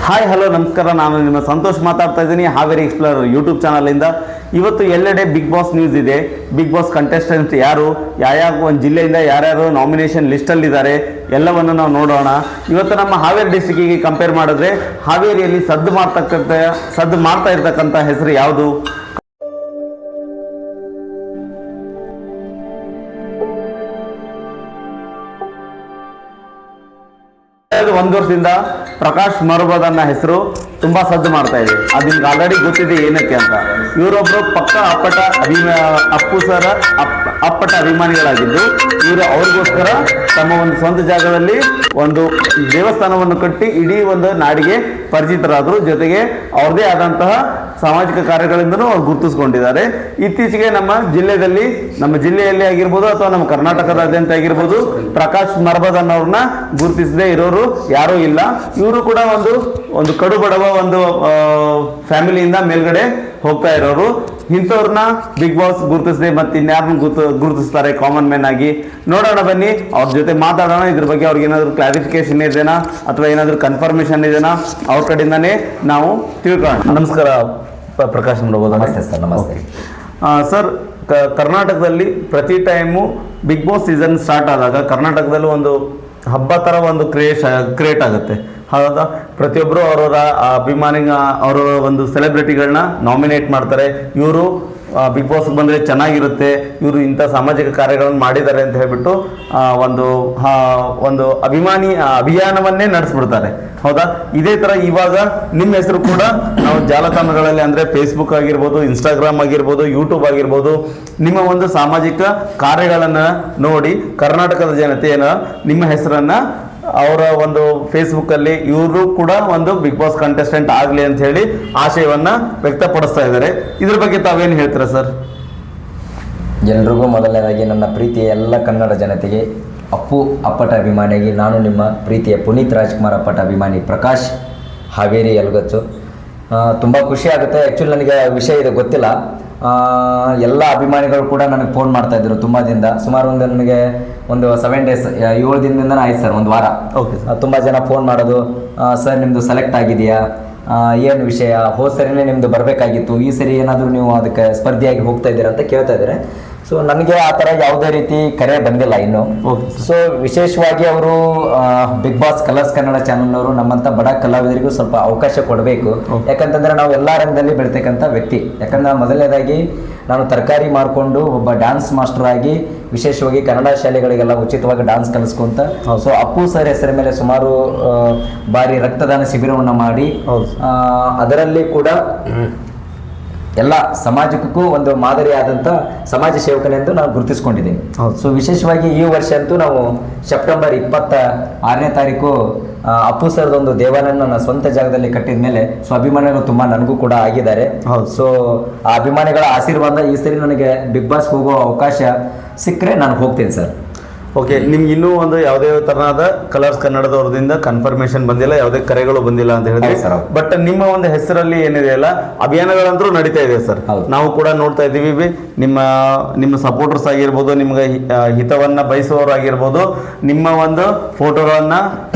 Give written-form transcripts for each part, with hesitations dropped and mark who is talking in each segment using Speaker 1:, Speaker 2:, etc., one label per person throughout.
Speaker 1: Hi hello ನಮಸ್ಕಾರ, ನಾನು ನಿಮ್ಮ ಸಂತೋಷ್ ಮಾತಾಡ್ತಾ ಇದ್ದೀನಿ ಹಾವೇರಿ ಎಕ್ಸ್ಪ್ಲೋರರ್ ಯೂಟ್ಯೂಬ್ ಚಾನಲಿಂದ. ಇವತ್ತು ಎಲ್ಲೆಡೆ ಬಿಗ್ ಬಾಸ್ ನ್ಯೂಸ್ ಇದೆ. ಬಿಗ್ ಬಾಸ್ ಕಂಟೆಸ್ಟೆಂಟ್ ಯಾರು, ಯಾವ ಒಂದು ಜಿಲ್ಲೆಯಿಂದ ಯಾರ್ಯಾರು ನಾಮಿನೇಷನ್ ಲಿಸ್ಟಲ್ಲಿದ್ದಾರೆ ಎಲ್ಲವನ್ನು ನಾವು ನೋಡೋಣ. ಇವತ್ತು ನಮ್ಮ ಹಾವೇರಿ ಡಿಸ್ಟ್ರಿಕ್ಕಿಗೆ ಕಂಪೇರ್ ಮಾಡಿದ್ರೆ ಹಾವೇರಿಯಲ್ಲಿ ಸದ್ದು ಮಾಡ್ತಾ ಇರ್ತಕ್ಕಂಥ ಹೆಸರು ಯಾವುದು? ಒಂದು ವರ್ಷದಿಂದ ಪ್ರಕಾಶ್ ಮರುಬದ್ ಅನ್ನೋ ಹೆಸರು ತುಂಬಾ ಸದ್ದು ಮಾಡ್ತಾ ಇದೆ. ಅದು ನಿಮ್ಗೆ ಆಲ್ರೆಡಿ ಗೊತ್ತಿದೆ ಏನಕ್ಕೆ ಅಂತ. ಇವರೊಬ್ರು ಪಕ್ಕ ಅಪ್ಪು ಸರ ಅಪ್ಪಟ ಅಭಿಮಾನಿಗಳಾಗಿದ್ದು ಇವರು ಅವ್ರಿಗೋಸ್ಕರ ತಮ್ಮ ಒಂದು ಸ್ವಂತ ಜಾಗದಲ್ಲಿ ಒಂದು ದೇವಸ್ಥಾನವನ್ನು ಕಟ್ಟಿ ಇಡೀ ಒಂದು ನಾಡಿಗೆ ಪರಿಚಿತರಾದರು. ಜೊತೆಗೆ ಅವ್ರದೇ ಆದಂತಹ ಸಾಮಾಜಿಕ ಕಾರ್ಯಗಳಿಂದನೂ ಅವ್ರು ಗುರುತಿಸ್ಕೊಂಡಿದ್ದಾರೆ. ಇತ್ತೀಚೆಗೆ ನಮ್ಮ ಜಿಲ್ಲೆಯಲ್ಲಿ ಆಗಿರ್ಬೋದು ಅಥವಾ ನಮ್ಮ ಕರ್ನಾಟಕದಾದ್ಯಂತ ಆಗಿರ್ಬೋದು ಪ್ರಕಾಶ್ ಮರಬದ್ ಅನ್ನೋರನ್ನ ಗುರುತಿಸದೆ ಇರೋರು ಯಾರೂ ಇಲ್ಲ. ಇವರು ಕೂಡ ಒಂದು ಕಡುಬಡವ ಒಂದು ಫ್ಯಾಮಿಲಿಯಿಂದ ಮೇಲ್ಗಡೆ ಹೋಗ್ತಾ ಇರೋರು. ಇಂಥವ್ರನ್ನ ಬಿಗ್ ಬಾಸ್ ಗುರುತಿಸದೆ ಮತ್ತೆ ಇನ್ಯಾರನ್ನ ಗುರುತಿಸ್ತಾರೆ ಕಾಮನ್ ಮ್ಯಾನ್ ಆಗಿ? ನೋಡೋಣ ಬನ್ನಿ, ಅವ್ರ ಜೊತೆ ಮಾತಾಡೋಣ. ಇದ್ರ ಬಗ್ಗೆ ಅವ್ರಿಗೆ ಏನಾದ್ರು ಕ್ಲಾರಿಫಿಕೇಶನ್ ಇದೆನಾ ಅಥವಾ ಏನಾದ್ರು ಕನ್ಫರ್ಮೇಶನ್ ಇದೆನಾ ಅವ್ರ ಕಡೆಯಿಂದಾನೇ ನಾವು ತಿಳ್ಕೊಳ್ಳೋಣ. ನಮಸ್ಕಾರ ಪ್ರಕಾಶ್ ಮರಬದ್.
Speaker 2: ನಮಸ್ತೆ ಸರ್. ನಮಸ್ತೆ
Speaker 1: ಸರ್. ಕರ್ನಾಟಕದಲ್ಲಿ ಪ್ರತಿ time big boss season start ಆದಾಗ ಕರ್ನಾಟಕದಲ್ಲಿ ಒಂದು ಹಬ್ಬ ಥರ ಒಂದು ಕ್ರಿಯೇಟ್ ಆಗುತ್ತೆ. ಹೌದಾ? ಪ್ರತಿಯೊಬ್ಬರು ಅವರವರ ಅವರ ಒಂದು ಸೆಲೆಬ್ರಿಟಿಗಳನ್ನ ನಾಮಿನೇಟ್ ಮಾಡ್ತಾರೆ. ಇವರು ಬಿಗ್ ಬಾಸ್ಗೆ ಬಂದರೆ ಚೆನ್ನಾಗಿರುತ್ತೆ, ಇವರು ಇಂಥ ಸಾಮಾಜಿಕ ಕಾರ್ಯಗಳನ್ನು ಮಾಡಿದ್ದಾರೆ ಅಂತ ಹೇಳ್ಬಿಟ್ಟು ಒಂದು ಅಭಿಯಾನವನ್ನೇ ನಡೆಸ್ಬಿಡ್ತಾರೆ. ಹೌದಾ? ಇದೇ ಥರ ಇವಾಗ ನಿಮ್ಮ ಹೆಸರು ಕೂಡ ನಾವು ಜಾಲತಾಣಗಳಲ್ಲಿ ಅಂದರೆ ಫೇಸ್ಬುಕ್ ಆಗಿರ್ಬೋದು, ಇನ್ಸ್ಟಾಗ್ರಾಮ್ ಆಗಿರ್ಬೋದು, ಯೂಟ್ಯೂಬ್ ಆಗಿರ್ಬೋದು, ನಿಮ್ಮ ಒಂದು ಸಾಮಾಜಿಕ ಕಾರ್ಯಗಳನ್ನು ನೋಡಿ ಕರ್ನಾಟಕದ ಜನತೆಯನ್ನು ನಿಮ್ಮ ಹೆಸರನ್ನು ಅವರ ಒಂದು ಫೇಸ್ಬುಕ್ಕಲ್ಲಿ ಇವರು ಕೂಡ ಒಂದು ಬಿಗ್ ಬಾಸ್ ಕಂಟೆಸ್ಟೆಂಟ್ ಆಗಲಿ ಅಂತ ಹೇಳಿ ಆಶಯವನ್ನು ವ್ಯಕ್ತಪಡಿಸ್ತಾ ಇದ್ದಾರೆ. ಇದ್ರ ಬಗ್ಗೆ ತಾವೇನು ಹೇಳ್ತೀರಾ ಸರ್?
Speaker 2: ಎಲ್ರಿಗೂ ಮೊದಲನೇದಾಗಿ ನನ್ನ ಪ್ರೀತಿಯ ಎಲ್ಲ ಕನ್ನಡ ಜನತೆಗೆ ಅಪ್ಪಟ ಅಭಿಮಾನಿಯಾಗಿ ನಾನು ನಿಮ್ಮ ಪ್ರೀತಿಯ ಪುನೀತ್ ರಾಜ್ಕುಮಾರ್ ಅಪ್ಪಟ ಅಭಿಮಾನಿ ಪ್ರಕಾಶ್ ಹಾವೇರಿ ಯಲಗಚ್ಚು. ತುಂಬ ಖುಷಿ ಆಗುತ್ತೆ. ಆ್ಯಕ್ಚುಲಿ ನನಗೆ ವಿಷಯ ಇದು ಗೊತ್ತಿಲ್ಲ. ಎಲ್ಲ ಅಭಿಮಾನಿಗಳು ಕೂಡ ನನಗೆ ಫೋನ್ ಮಾಡ್ತಾಯಿದ್ರು ತುಂಬ ದಿನದಿಂದ. ಸುಮಾರು ನನಗೆ ಒಂದು 7 days 7 ದಿನದಿಂದ ಆಯ್ತು ಸರ್, ಒಂದು ವಾರ.
Speaker 1: ಓಕೆ.
Speaker 2: ತುಂಬ ಜನ ಫೋನ್ ಮಾಡೋದು, ಸರ್ ನಿಮ್ಮದು ಸೆಲೆಕ್ಟ್ ಆಗಿದೆಯಾ, ಏನು ವಿಷಯ, ಹೋದ ಸರಿನೇ ನಿಮ್ಮದು ಬರಬೇಕಾಗಿತ್ತು, ಈ ಸರಿ ಏನಾದರೂ ನೀವು ಅದಕ್ಕೆ ಸ್ಪರ್ಧಿಯಾಗಿ ಹೋಗ್ತಾ ಇದ್ದೀರಾ ಅಂತ ಕೇಳ್ತಾ ಇದ್ದಾರೆ. ಸೊ ನನಗೆ ಆ ಥರ ಯಾವುದೇ ರೀತಿ ಕರೆ ಬಂದಿಲ್ಲ ಇನ್ನು. ಸೊ ವಿಶೇಷವಾಗಿ ಅವರು ಬಿಗ್ ಬಾಸ್ ಕಲರ್ಸ್ ಕನ್ನಡ ಚಾನಲ್ನವರು ನಮ್ಮಂಥ ಬಡ ಕಲಾವಿದರಿಗೂ ಸ್ವಲ್ಪ ಅವಕಾಶ ಕೊಡಬೇಕು. ಯಾಕಂತಂದರೆ ನಾವು ಎಲ್ಲ ರಂಗದಲ್ಲಿ ಬೆಳಿತಕ್ಕಂಥ ವ್ಯಕ್ತಿ. ಯಾಕಂದ್ರೆ ಮೊದಲನೇದಾಗಿ ನಾನು ತರಕಾರಿ ಮಾರ್ಕೊಂಡು ಒಬ್ಬ ಡ್ಯಾನ್ಸ್ ಮಾಸ್ಟರ್ ಆಗಿ ವಿಶೇಷವಾಗಿ ಕನ್ನಡ ಶಾಲೆಗಳಿಗೆಲ್ಲ ಉಚಿತವಾಗಿ ಡ್ಯಾನ್ಸ್ ಕಲಿಸ್ಕೊಂತ ಸೊ ಅಪ್ಪು ಸರ್ ಹೆಸರ ಮೇಲೆ ಸುಮಾರು ಬಾರಿ ರಕ್ತದಾನ ಶಿಬಿರವನ್ನು ಮಾಡಿ ಅದರಲ್ಲಿ ಕೂಡ ಎಲ್ಲ ಸಮಾಜಕ್ಕೂ ಒಂದು ಮಾದರಿಯಾದಂಥ ಸಮಾಜ ಸೇವಕನೆಂದು ನಾನು ಗುರುತಿಸ್ಕೊಂಡಿದ್ದೀನಿ. ಸೊ ವಿಶೇಷವಾಗಿ ಈ ವರ್ಷ ಅಂತೂ ನಾವು ಸೆಪ್ಟೆಂಬರ್ 26ನೇ ತಾರೀಕು ಅಪ್ಪು ಸರ್ದೊಂದು ದೇವಾಲಯನ ನನ್ನ ಸ್ವಂತ ಜಾಗದಲ್ಲಿ ಕಟ್ಟಿದ ಮೇಲೆ ಸೊ ಅಭಿಮಾನಿಗಳು ತುಂಬ ನನಗೂ ಕೂಡ ಆಗಿದ್ದಾರೆ. ಸೊ ಆ ಅಭಿಮಾನಿಗಳ ಆಶೀರ್ವಾದ ಈ ಸರಿ ನನಗೆ ಬಿಗ್ ಬಾಸ್ ಹೋಗೋ ಅವಕಾಶ ಸಿಕ್ಕರೆ ನಾನು ಹೋಗ್ತೀನಿ ಸರ್.
Speaker 1: ಓಕೆ. ನಿಮ್ಗೆ ಇನ್ನೂ ಒಂದು ಯಾವುದೇ ತರನಾದ ಕಲರ್ಸ್ ಕನ್ನಡದವ್ರದಿಂದ ಕನ್ಫರ್ಮೇಶನ್ ಬಂದಿಲ್ಲ, ಯಾವುದೇ ಕರೆಗಳು ಬಂದಿಲ್ಲ ಅಂತ ಹೇಳಿದ್ರೆ ಸರ್. ಬಟ್ ನಿಮ್ಮ ಒಂದು ಹೆಸರಲ್ಲಿ ಏನಿದೆ ಅಲ್ಲ ಅಭಿಯಾನಗಳಂತೂ ನಡೀತಾ ಇದೆ ಸರ್. ನಾವು ಕೂಡ ನೋಡ್ತಾ ಇದ್ದೀವಿ. ನಿಮ್ಮ ಸಪೋರ್ಟರ್ಸ್ ಆಗಿರ್ಬೋದು, ನಿಮ್ಗೆ ಹಿತವನ್ನ ಬಯಸುವವರಾಗಿರ್ಬೋದು, ನಿಮ್ಮ ಒಂದು ಫೋಟೋಗಳನ್ನ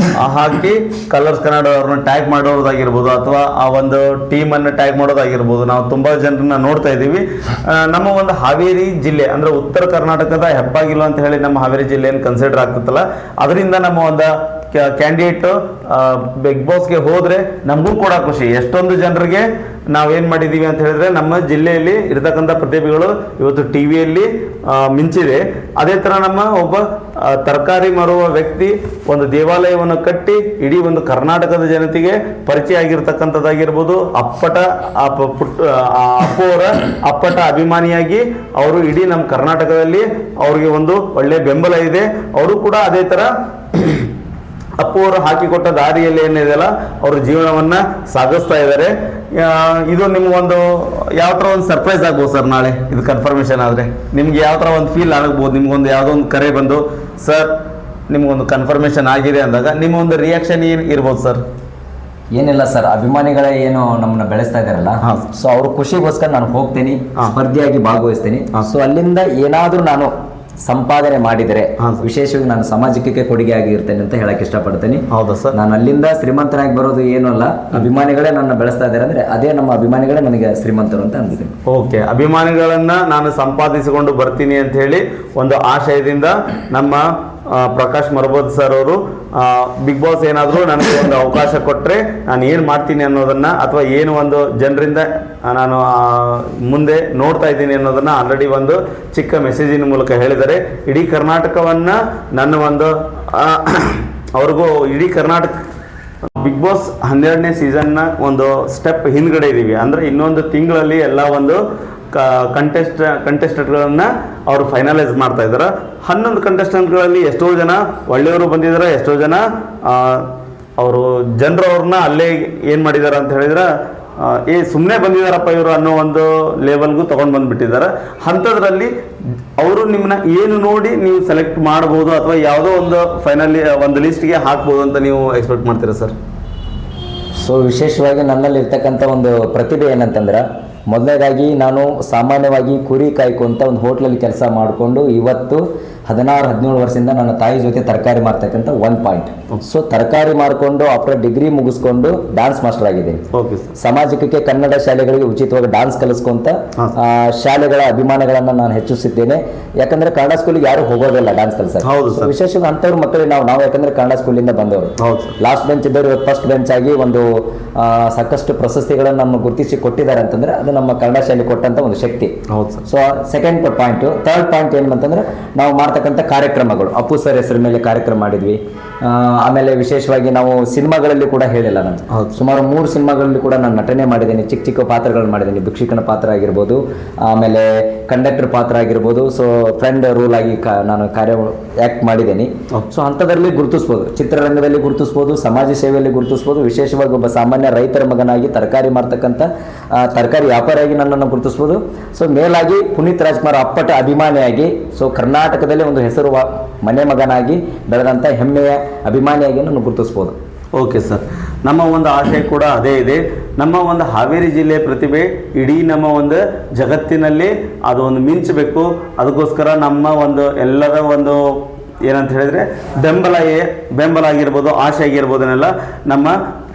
Speaker 1: ಹಾಕಿ ಕಲರ್ಸ್ ಕನ್ನಡ ಅವ್ರನ್ನ ಟ್ಯಾಗ್ ಮಾಡೋದಾಗಿರ್ಬೋದು ಅಥವಾ ಆ ಒಂದು ಟೀಮನ್ನು ಟ್ಯಾಗ್ ಮಾಡೋದಾಗಿರ್ಬೋದು, ನಾವು ತುಂಬಾ ಜನರನ್ನ ನೋಡ್ತಾ ಇದ್ದೀವಿ. ನಮ್ಮ ಒಂದು ಹಾವೇರಿ ಜಿಲ್ಲೆ ಅಂದ್ರೆ ಉತ್ತರ ಕರ್ನಾಟಕದ ಹೆಬ್ಬಾಗಿಲು ಅಂತ ಹೇಳಿ ನಮ್ಮ ಹಾವೇರಿ ಜಿಲ್ಲೆ ಏನು ಕನ್ಸಿಡರ್ ಆಗ್ತತ್ತಲ್ಲ, ಅದರಿಂದ ನಮ್ಮ ಒಂದು ಕ್ಯಾಂಡಿಡೇಟ್ ಬಿಗ್ ಬಾಸ್ಗೆ ಹೋದ್ರೆ ನಮಗೂ ಕೂಡ ಖುಷಿ. ಎಷ್ಟೊಂದು ಜನರಿಗೆ ನಾವೇನ್ ಮಾಡಿದೀವಿ ಅಂತ ಹೇಳಿದ್ರೆ ನಮ್ಮ ಜಿಲ್ಲೆಯಲ್ಲಿ ಇರತಕ್ಕಂಥ ಪ್ರತಿಭೆಗಳು ಇವತ್ತು ಟಿವಿಯಲ್ಲಿ ಮಿಂಚಿದೆ. ಅದೇ ತರ ನಮ್ಮ ಒಬ್ಬ ತರಕಾರಿ ಮಾರುವ ವ್ಯಕ್ತಿ ಒಂದು ದೇವಾಲಯವನ್ನು ಕಟ್ಟಿ ಇಡೀ ಒಂದು ಕರ್ನಾಟಕದ ಜನತೆಗೆ ಪರಿಚಯ ಆಗಿರ್ತಕ್ಕಂಥದ್ದಾಗಿರ್ಬೋದು. ಅಪ್ಪು ಅವರ ಅಪ್ಪಟ ಅಭಿಮಾನಿಯಾಗಿ ಅವರು ಇಡೀ ನಮ್ಮ ಕರ್ನಾಟಕದಲ್ಲಿ ಅವ್ರಿಗೆ ಒಂದು ಒಳ್ಳೆ ಬೆಂಬಲ ಇದೆ. ಅವರು ಕೂಡ ಅದೇ ತರ ಅಪ್ಪು ಅವರು ಹಾಕಿಕೊಟ್ಟ ದಾರಿಯಲ್ಲಿ ಏನಿದೆಯಲ್ಲ ಅವ್ರ ಜೀವನವನ್ನ ಸಾಗಿಸ್ತಾ ಇದ್ದಾರೆ. ಇದು ನಿಮ್ಗೊಂದು ಯಾವ ತರ ಒಂದು ಸರ್ಪ್ರೈಸ್ ಆಗ್ಬೋದು ಸರ್ ನಾಳೆ ಇದು ಕನ್ಫರ್ಮೇಶನ್ ಆದ್ರೆ ನಿಮ್ಗೆ ಯಾವ ತರ ಒಂದು ಫೀಲ್ ಆಗ್ಬೋದು? ನಿಮ್ಗೊಂದು ಯಾವುದೋ ಒಂದು ಕರೆ ಬಂದು ಸರ್ ನಿಮ್ಗೊಂದು ಕನ್ಫರ್ಮೇಶನ್ ಆಗಿದೆ ಅಂದಾಗ ನಿಮ್ಮ ಒಂದು ರಿಯಾಕ್ಷನ್ ಏನು ಇರ್ಬೋದು ಸರ್?
Speaker 2: ಏನಿಲ್ಲ ಸರ್, ಅಭಿಮಾನಿಗಳೇ ಏನು ನಮ್ಮನ್ನ ಬೆಳೆಸ್ತಾ ಇದಾರಲ್ಲ, ಸೊ ಅವ್ರ ಖುಷಿಗೋಸ್ಕರ ನಾನು ಹೋಗ್ತೀನಿ, ಸ್ಪರ್ಧಿಯಾಗಿ ಭಾಗವಹಿಸ್ತೀನಿ. ಸೊ ಅಲ್ಲಿಂದ ಏನಾದ್ರೂ ನಾನು ಸಂಪಾದನೆ ಮಾಡಿದರೆ
Speaker 1: ಹಾ.
Speaker 2: ವಿಶೇಷವಾಗಿ ನಾನು ಸಮಾಜಕ್ಕೆ ಕೊಡುಗೆ ಆಗಿರ್ತೇನೆ ಅಂತ ಹೇಳಕ್ ಇಷ್ಟಪಡ್ತೀನಿ.
Speaker 1: ಹೌದಾ ಸರ್?
Speaker 2: ನಾನು ಅಲ್ಲಿಂದ ಶ್ರೀಮಂತನಾಗಿ ಬರೋದು ಏನೂ ಅಲ್ಲ, ಅಭಿಮಾನಿಗಳೇ ನನ್ನ ಬೆಳೆಸ್ತಾ ಇದ್ದಾರೆ ಅಂದ್ರೆ ಅದೇ ನಮ್ಮ ಅಭಿಮಾನಿಗಳೇ ನನಗೆ ಶ್ರೀಮಂತರು ಅಂತ ಅಂದಿದ್ದೀನಿ.
Speaker 1: ಓಕೆ, ಅಭಿಮಾನಿಗಳನ್ನ ನಾನು ಸಂಪಾದಿಸಿಕೊಂಡು ಬರ್ತೀನಿ ಅಂತ ಹೇಳಿ ಒಂದು ಆಶಯದಿಂದ ನಮ್ಮ ಪ್ರಕಾಶ್ ಮರಬೋದ್ ಸರ್ ಅವರು ಬಿಗ್ ಬಾಸ್ ಏನಾದರೂ ನನಗೆ ಒಂದು ಅವಕಾಶ ಕೊಟ್ಟರೆ ನಾನು ಏನು ಮಾಡ್ತೀನಿ ಅನ್ನೋದನ್ನ ಅಥವಾ ಏನು ಒಂದು ಜನರಿಂದ ನಾನು ಮುಂದೆ ನೋಡ್ತಾ ಇದ್ದೀನಿ ಅನ್ನೋದನ್ನ ಆಲ್ರೆಡಿ ಒಂದು ಚಿಕ್ಕ ಮೆಸೇಜಿನ ಮೂಲಕ ಹೇಳಿದ್ದಾರೆ. ಇಡೀ ಕರ್ನಾಟಕವನ್ನ ನನ್ನ ಒಂದು ಅವ್ರಿಗೂ ಇಡೀ ಕರ್ನಾಟಕ ಬಿಗ್ ಬಾಸ್ 12ನೇ ಸೀಸನ್ನ ಒಂದು ಸ್ಟೆಪ್ ಹಿಂದ್ಗಡೆ ಇದ್ದೀವಿ. ಅಂದರೆ ಇನ್ನೊಂದು ತಿಂಗಳಲ್ಲಿ ಎಲ್ಲ ಒಂದು ಕಂಟೆಸ್ಟೆಂಟ್ಗಳನ್ನ ಅವರು ಫೈನಲೈಸ್ ಮಾಡ್ತಾ ಇದ್ದಾರೆ. 11 ಕಂಟೆಸ್ಟೆಂಟ್ಗಳಲ್ಲಿ ಎಷ್ಟೋ ಜನ ಒಳ್ಳೆಯವರು ಬಂದಿದ್ದಾರೆ, ಎಷ್ಟೋ ಜನ ಅವರು ಜನರು ಅವ್ರನ್ನ ಅಲ್ಲೇ ಏನು ಮಾಡಿದ್ದಾರೆ ಅಂತ ಹೇಳಿದ್ರೆ ಸುಮ್ಮನೆ ಬಂದಿದ್ದಾರಪ್ಪ ಇವರು ಅನ್ನೋ ಒಂದು ಲೆವೆಲ್ಗೂ ತೊಗೊಂಡು ಬಂದುಬಿಟ್ಟಿದ್ದಾರೆ. ಅಂಥದ್ರಲ್ಲಿ ಅವರು ನಿಮ್ಮನ್ನ ಏನು ನೋಡಿ ನೀವು ಸೆಲೆಕ್ಟ್ ಮಾಡ್ಬೋದು ಅಥವಾ ಯಾವುದೋ ಒಂದು ಫೈನಲಿ ಒಂದು ಲಿಸ್ಟ್ಗೆ ಹಾಕ್ಬೋದು ಅಂತ ನೀವು ಎಕ್ಸ್ಪೆಕ್ಟ್ ಮಾಡ್ತೀರಾ ಸರ್?
Speaker 2: ಸೊ ವಿಶೇಷವಾಗಿ ನನ್ನಲ್ಲಿ ಇರ್ತಕ್ಕಂಥ ಒಂದು ಪ್ರತಿಭೆ ಏನಂತಂದ್ರೆ, ಮೊದಲನೇದಾಗಿ ನಾನು ಸಾಮಾನ್ಯವಾಗಿ ಕುರಿ ಕಾಯ್ಕೊಂತ ಒಂದು ಹೋಟ್ಲಲ್ಲಿ ಕೆಲಸ ಮಾಡಿಕೊಂಡು ಇವತ್ತು 16-17 ವರ್ಷದಿಂದ ನನ್ನ ತಾಯಿ ಜೊತೆ ತರಕಾರಿ ಮಾರ್ತಕ್ಕಂಥ 1 ಪಾಯಿಂಟ್. ಸೊ ತರಕಾರಿ ಮಾಡಿಕೊಂಡು ಆಫ್ಟರ್ ಡಿಗ್ರಿ ಮುಗಿಸ್ಕೊಂಡು ಡ್ಯಾನ್ಸ್ ಮಾಸ್ಟರ್ ಆಗಿದ್ದೀನಿ. ಸಮಾಜಕ್ಕೆ ಕನ್ನಡ ಶಾಲೆಗಳಿಗೆ ಉಚಿತವಾಗಿ ಡ್ಯಾನ್ಸ್ ಕಲಿಸ್ಕೊಂತ ಶಾಲೆಗಳ ಅಭಿಮಾನಗಳನ್ನ ನಾನು ಹೆಚ್ಚಿಸಿದ್ದೇನೆ. ಯಾಕಂದ್ರೆ ಕನ್ನಡ ಸ್ಕೂಲಿಗೆ ಯಾರು ಹೋಗೋದಿಲ್ಲ ಡ್ಯಾನ್ಸ್ ಕಲಿಸಕ್ಕೆ. ವಿಶೇಷವಾಗಿ ಅಂಥವ್ರ ಮಕ್ಕಳಿಗೆ ನಾವು ಯಾಕಂದ್ರೆ ಕನ್ನಡ ಸ್ಕೂಲಿಂದ ಬಂದವರು, ಲಾಸ್ಟ್ ಬೆಂಚ್ ಇದ್ದವರು ಇವತ್ತು ಫಸ್ಟ್ ಬೆಂಚ್ ಆಗಿ ಒಂದು ಸಾಕಷ್ಟು ಪ್ರಶಸ್ತಿಗಳನ್ನು ನಮ್ಮ ಗುರುತಿಸಿ ಕೊಟ್ಟಿದ್ದಾರೆ ಅಂತಂದ್ರೆ ಅದು ನಮ್ಮ ಕನ್ನಡ ಶಾಲೆ ಕೊಟ್ಟಂತ ಒಂದು ಶಕ್ತಿ. So second point. Third point ಏನಂತಂದ್ರೆ ನಾವು ಮಾಡ್ತಕ್ಕಂಥ ಕಾರ್ಯಕ್ರಮಗಳು, ಅಪ್ಪು ಸರ್ ಹೆಸರ ಮೇಲೆ ಕಾರ್ಯಕ್ರಮ ಮಾಡಿದ್ವಿ. ಆಮೇಲೆ ವಿಶೇಷವಾಗಿ ನಾವು ಸಿನಿಮಾಗಳಲ್ಲಿ ಕೂಡ ಹೇಳಿಲ್ಲ, ನಾನು ಸುಮಾರು 3 ಸಿನಿಮಾಗಳಲ್ಲಿ ಕೂಡ ನಾನು ನಟನೆ ಮಾಡಿದ್ದೀನಿ. ಚಿಕ್ಕ ಚಿಕ್ಕ ಪಾತ್ರಗಳನ್ನು ಮಾಡಿದ್ದೀನಿ. ಭಿಕ್ಷುಕನ ಪಾತ್ರ ಆಗಿರ್ಬೋದು, ಆಮೇಲೆ ಕಂಡಕ್ಟರ್ ಪಾತ್ರ ಆಗಿರ್ಬೋದು. ಸೊ ಫ್ರೆಂಡ್ ರೂಲ್ ಆಗಿ ನಾನು ಆಕ್ಟ್ ಮಾಡಿದ್ದೀನಿ. ಸೊ ಅಂಥದ್ರಲ್ಲಿ ಗುರುತಿಸ್ಬೋದು, ಚಿತ್ರರಂಗದಲ್ಲಿ ಗುರುತಿಸ್ಬೋದು, ಸಮಾಜ ಸೇವೆಯಲ್ಲಿ ಗುರುತಿಸ್ಬೋದು. ವಿಶೇಷವಾಗಿ ಒಬ್ಬ ಸಾಮಾನ್ಯ ರೈತರ ಮಗನಾಗಿ ತರಕಾರಿ ಮಾರ್ತಕ್ಕಂಥ ತರಕಾರಿ ವ್ಯಾಪಾರಿಯಾಗಿ ನನ್ನನ್ನು ಗುರುತಿಸ್ಬೋದು. ಸೊ ಮೇಲಾಗಿ ಪುನೀತ್ ರಾಜ್ಕುಮಾರ್ ಅಪ್ಪಟ ಅಭಿಮಾನಿಯಾಗಿ, ಸೊ ಕರ್ನಾಟಕದಲ್ಲಿ ಒಂದು ಹೆಸರು ಮನೆ ಮಗನಾಗಿ ಬೆಳೆದಂಥ ಹೆಮ್ಮೆಯ ಅಭಿಮಾನಿಯಾಗಿ ನಾನು ಗುರುತಿಸ್ಬೋದು.
Speaker 1: ಓಕೆ ಸರ್, ನಮ್ಮ ಒಂದು ಆಶಯ ಕೂಡ ಅದೇ ಇದೆ. ನಮ್ಮ ಒಂದು ಹಾವೇರಿ ಜಿಲ್ಲೆಯ ಪ್ರತಿಭೆ ಇಡೀ ನಮ್ಮ ಒಂದು ಜಗತ್ತಿನಲ್ಲಿ ಅದು ಒಂದು ಮಿಂಚಬೇಕು. ಅದಕ್ಕೋಸ್ಕರ ನಮ್ಮ ಒಂದು ಎಲ್ಲರ ಒಂದು ಏನಂತ ಹೇಳಿದ್ರೆ ಬೆಂಬಲ ಆಗಿರ್ಬೋದು, ಆಶೆ ಆಗಿರ್ಬೋದನ್ನೆಲ್ಲ ನಮ್ಮ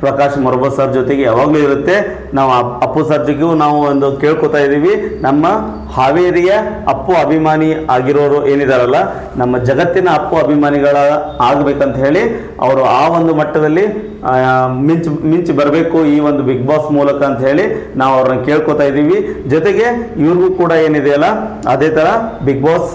Speaker 1: ಪ್ರಕಾಶ್ ಮರಬೋದ್ ಸರ್ ಜೊತೆಗೆ ಯಾವಾಗಲೂ ಇರುತ್ತೆ. ನಾವು ಅಪ್ಪು ಸರ್ ಜೊತೆಗೂ ನಾವು ಒಂದು ಕೇಳ್ಕೊತಾ ಇದ್ದೀವಿ, ನಮ್ಮ ಹಾವೇರಿಯ ಅಪ್ಪು ಅಭಿಮಾನಿ ಆಗಿರೋರು ಏನಿದಾರಲ್ಲ, ನಮ್ಮ ಜಗತ್ತಿನ ಅಪ್ಪು ಅಭಿಮಾನಿಗಳ ಆಗಬೇಕಂತ ಹೇಳಿ ಅವರು ಆ ಒಂದು ಮಟ್ಟದಲ್ಲಿ ಮಿಂಚು ಬರಬೇಕು ಈ ಒಂದು ಬಿಗ್ ಬಾಸ್ ಮೂಲಕ ಅಂತ ಹೇಳಿ ನಾವು ಅವ್ರನ್ನ ಕೇಳ್ಕೊತಾ ಇದ್ದೀವಿ. ಜೊತೆಗೆ ಇವ್ರಿಗೂ ಕೂಡ ಏನಿದೆಯಲ್ಲ ಅದೇ ಥರ ಬಿಗ್ ಬಾಸ್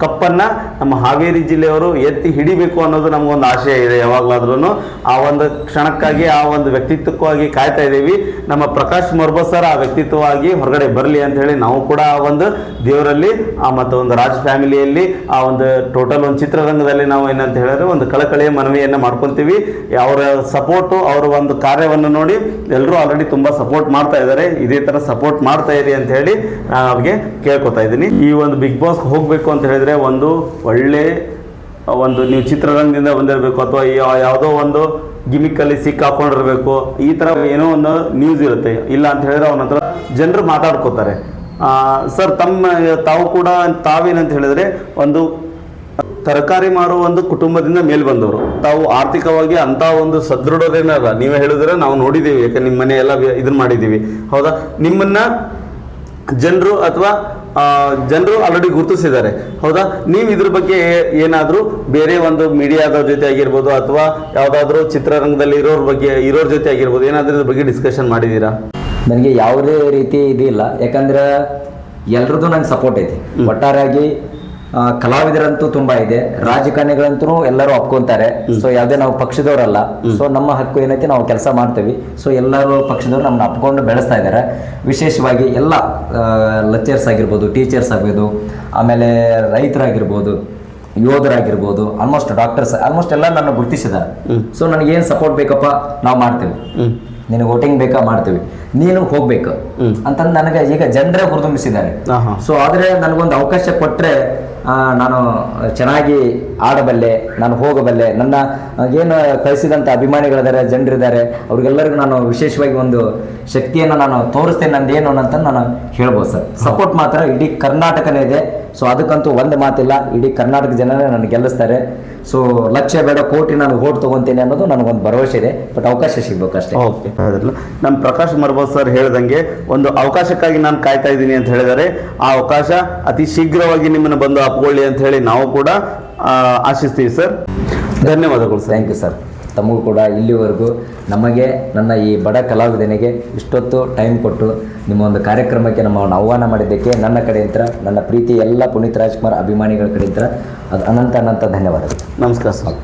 Speaker 1: ಕಪ್ಪನ್ನು ನಮ್ಮ ಹಾವೇರಿ ಜಿಲ್ಲೆಯವರು ಎತ್ತಿ ಹಿಡಿಬೇಕು ಅನ್ನೋದು ನಮಗೊಂದು ಆಶಯ ಇದೆ. ಯಾವಾಗಲಾದ್ರೂ ಆ ಒಂದು ಕ್ಷಣಕ್ಕಾಗಿ, ಆ ಒಂದು ವ್ಯಕ್ತಿತ್ವಕ್ಕಾಗಿ ಕಾಯ್ತಾ ಇದ್ದೀವಿ. ನಮ್ಮ ಪ್ರಕಾಶ್ ಮರಬೋದ್ ಸರ್ ಆ ವ್ಯಕ್ತಿತ್ವವಾಗಿ ಹೊರಗಡೆ ಬರಲಿ ಅಂತ ಹೇಳಿ ನಾವು ಕೂಡ ಆ ಒಂದು ದೇವರಲ್ಲಿ ಮತ್ತು ಒಂದು ರಾಜ್ ಫ್ಯಾಮಿಲಿಯಲ್ಲಿ ಆ ಒಂದು ಟೋಟಲ್ ಒಂದು ಚಿತ್ರರಂಗದಲ್ಲಿ ನಾವು ಏನಂತ ಹೇಳಿದ್ರೆ ಒಂದು ಕಳಕಳಿಯ ಮನವಿಯನ್ನು ಮಾಡ್ಕೊತೀವಿ. ಅವರ ಸಪೋರ್ಟು, ಅವರ ಒಂದು ಕಾರ್ಯವನ್ನು ನೋಡಿ ಎಲ್ಲರೂ ಆಲ್ರೆಡಿ ತುಂಬ ಸಪೋರ್ಟ್ ಮಾಡ್ತಾ ಇದ್ದಾರೆ. ಇದೇ ಥರ ಸಪೋರ್ಟ್ ಮಾಡ್ತಾ ಇರಿ ಅಂತ ಹೇಳಿ ನಾನು ಅವ್ರಿಗೆ ಕೇಳ್ಕೊತಾ ಇದ್ದೀನಿ. ಈ ಒಂದು ಬಿಗ್ ಬಾಸ್ ಹೋಗಬೇಕು ಅಂತ ಹೇಳಿದ್ರೆ ಒಂದು ಒಳ್ಳೆ ಒಂದು ನೀವು ಚಿತ್ರರಂಗದಿಂದ ಬಂದಿರಬೇಕು ಅಥವಾ ಯಾವುದೋ ಒಂದು ಗಿಮಿಕ್ಕಲ್ಲಿ ಸಿಕ್ಕಾಕೊಂಡಿರ್ಬೇಕು. ಈ ಥರ ಏನೋ ಒಂದು ನ್ಯೂಸ್ ಇರುತ್ತೆ, ಇಲ್ಲ ಅಂತ ಹೇಳಿದ್ರೆ ಅವನ ಹತ್ರ ಜನರು ಮಾತಾಡ್ಕೋತಾರೆ. ಸರ್ ತಾವು ಕೂಡ ತಾವೇನಂತ ಹೇಳಿದ್ರೆ ಒಂದು ತರಕಾರಿ ಮಾರುವ ಒಂದು ಕುಟುಂಬದಿಂದ ಮೇಲ್ ಬಂದವರು, ತಾವು ಆರ್ಥಿಕವಾಗಿ ಅಂತ ಒಂದು ಸದೃಢರೇನಲ್ಲ. ನೀವೇ ಹೇಳಿದ್ರೆ ನಾವು ನೋಡಿದ್ದೀವಿ, ಯಾಕೆ ನಿಮ್ಮ ಮನೆ ಎಲ್ಲ ಇದನ್ನ ಮಾಡಿದ್ದೀವಿ, ಹೌದಾ? ನಿಮ್ಮನ್ನ ಜನರು ಆಲ್ರೆಡಿ ಗುರುತಿಸಿದ್ದಾರೆ, ಹೌದಾ? ನೀವು ಇದ್ರ ಬಗ್ಗೆ ಏನಾದರೂ ಬೇರೆ ಒಂದು ಮೀಡಿಯಾದವ್ರ ಜೊತೆ ಆಗಿರ್ಬೋದು ಅಥವಾ ಯಾವುದಾದ್ರೂ ಚಿತ್ರರಂಗದಲ್ಲಿ ಇರೋರ ಜೊತೆ ಆಗಿರ್ಬೋದು, ಏನಾದರೂ ಇದ್ರ ಬಗ್ಗೆ ಡಿಸ್ಕಷನ್ ಮಾಡಿದ್ದೀರಾ?
Speaker 2: ನನಗೆ ಯಾವುದೇ ರೀತಿ ಇದಿಲ್ಲ, ಯಾಕಂದ್ರೆ ಎಲ್ರದ್ದು ನಂಗೆ ಸಪೋರ್ಟ್ ಐತಿ. ಒಟ್ಟಾರೆಯಾಗಿ ಕಲಾವಿದರಂತೂ ತುಂಬಾ ಇದೆ, ರಾಜಕಾರಣಿಗಳಂತೂ ಎಲ್ಲರೂ ಒಪ್ಕೊಂತಾರೆ. ಸೊ ಯಾವುದೇ ನಾವು ಪಕ್ಷದವರಲ್ಲ. ಸೊ ನಮ್ಮ ಹಕ್ಕು ಏನೈತಿ ನಾವು ಕೆಲಸ ಮಾಡ್ತೀವಿ. ಸೊ ಎಲ್ಲರೂ ಪಕ್ಷದವ್ರು ನಮ್ಮನ್ನ ಅಪ್ಕೊಂಡು ಬೆಳೆಸ್ತಾ ಇದ್ದಾರೆ. ವಿಶೇಷವಾಗಿ ಎಲ್ಲ ಲೆಕ್ಚರ್ಸ್ ಆಗಿರ್ಬೋದು, ಟೀಚರ್ಸ್ ಆಗ್ಬೋದು, ಆಮೇಲೆ ರೈತರಾಗಿರ್ಬೋದು, ಯೋಧರಾಗಿರ್ಬೋದು, ಆಲ್ಮೋಸ್ಟ್ ಡಾಕ್ಟರ್ಸ್, ಆಲ್ಮೋಸ್ಟ್ ಎಲ್ಲ ನನ್ನ ಗುರುತಿಸಿದ್ದಾರೆ. ಸೊ ನನಗೇನು ಸಪೋರ್ಟ್ ಬೇಕಪ್ಪ ನಾವು ಮಾಡ್ತೀವಿ, ನಿನಗೆ ವೋಟಿಂಗ್ ಬೇಕಾ ಮಾಡ್ತೀವಿ, ನೀನು ಹೋಗ್ಬೇಕು ಅಂತಂದು ನನಗೆ ಈಗ ಜನರೇ ಹುರಿದುಂಬಿಸಿದ್ದಾರೆ. ಸೊ ಆದರೆ ನನಗೊಂದು ಅವಕಾಶ ಕೊಟ್ಟರೆ ನಾನು ಚೆನ್ನಾಗಿ ಆಡಬಲ್ಲೆ, ನಾನು ಹೋಗಬಲ್ಲೆ, ನನ್ನ ಏನು ಕಳಿಸಿದಂಥ ಅಭಿಮಾನಿಗಳಿದ್ದಾರೆ, ಜನರಿದ್ದಾರೆ, ಅವ್ರಿಗೆಲ್ಲರಿಗೂ ನಾನು ವಿಶೇಷವಾಗಿ ಒಂದು ಶಕ್ತಿಯನ್ನು ನಾನು ತೋರಿಸ್ತೇನೆ ನಂದೇನು ಅಂತ ನಾನು ಹೇಳ್ಬೋದು ಸರ್. ಸಪೋರ್ಟ್ ಮಾತ್ರ ಇಡೀ ಕರ್ನಾಟಕನೇ ಇದೆ. ಸೊ ಅದಕ್ಕಂತೂ ಒಂದು ಮಾತಿಲ್ಲ, ಇಡೀ ಕರ್ನಾಟಕ ಜನರೇ ನನಗೆ ಗೆಲ್ಲಿಸ್ತಾರೆ. ಸೊ ಲಕ್ಷ ಬೇಡ ಕೋಟಿ ನಾನು ಓಟ್ ತೊಗೊತೀನಿ ಅನ್ನೋದು ನನಗೊಂದು ಭರವಸೆ ಇದೆ. ಬಟ್ ಅವಕಾಶ ಸಿಗ್ಬೇಕು ಅಷ್ಟೇ.
Speaker 1: ಓಕೆ, ನಮ್ಮ ಪ್ರಕಾಶ್ ಮರ್ಬೋದ್ ಸರ್ ಹೇಳ್ದಂಗೆ ಒಂದು ಅವಕಾಶಕ್ಕಾಗಿ ನಾನು ಕಾಯ್ತಾ ಇದ್ದೀನಿ ಅಂತ ಹೇಳಿದರೆ ಆ ಅವಕಾಶ ಅತಿ ಶೀಘ್ರವಾಗಿ ನಿಮ್ಮನ್ನು ಬಂದು ಅಪ್ಕೊಳ್ಳಿ ಅಂತ ಹೇಳಿ ನಾವು ಕೂಡ ಆಶಿಸ್ತೀವಿ ಸರ್. ಧನ್ಯವಾದಗಳು ಸರ್.
Speaker 2: Thank you sir. ತಮಗೂ ಕೂಡ ಇಲ್ಲಿವರೆಗೂ ನಮಗೆ, ನನ್ನ ಈ ಬಡ ಕಲಾವಿದನಿಗೆ ಇಷ್ಟೊತ್ತು ಟೈಮ್ ಕೊಟ್ಟು ನಿಮ್ಮ ಒಂದು ಕಾರ್ಯಕ್ರಮಕ್ಕೆ ನಮ್ಮನ್ನು ಆಹ್ವಾನ ಮಾಡಿದ್ದಕ್ಕೆ ನನ್ನ ಕಡೆಯಿಂದ, ನನ್ನ ಪ್ರೀತಿ ಎಲ್ಲ ಪುನೀತ್ ರಾಜ್ಕುಮಾರ್ ಅಭಿಮಾನಿಗಳ ಕಡೆಯಿಂದ ಅದು ಅನಂತ ಧನ್ಯವಾದಗಳು.
Speaker 1: ನಮಸ್ಕಾರ ಸರ್.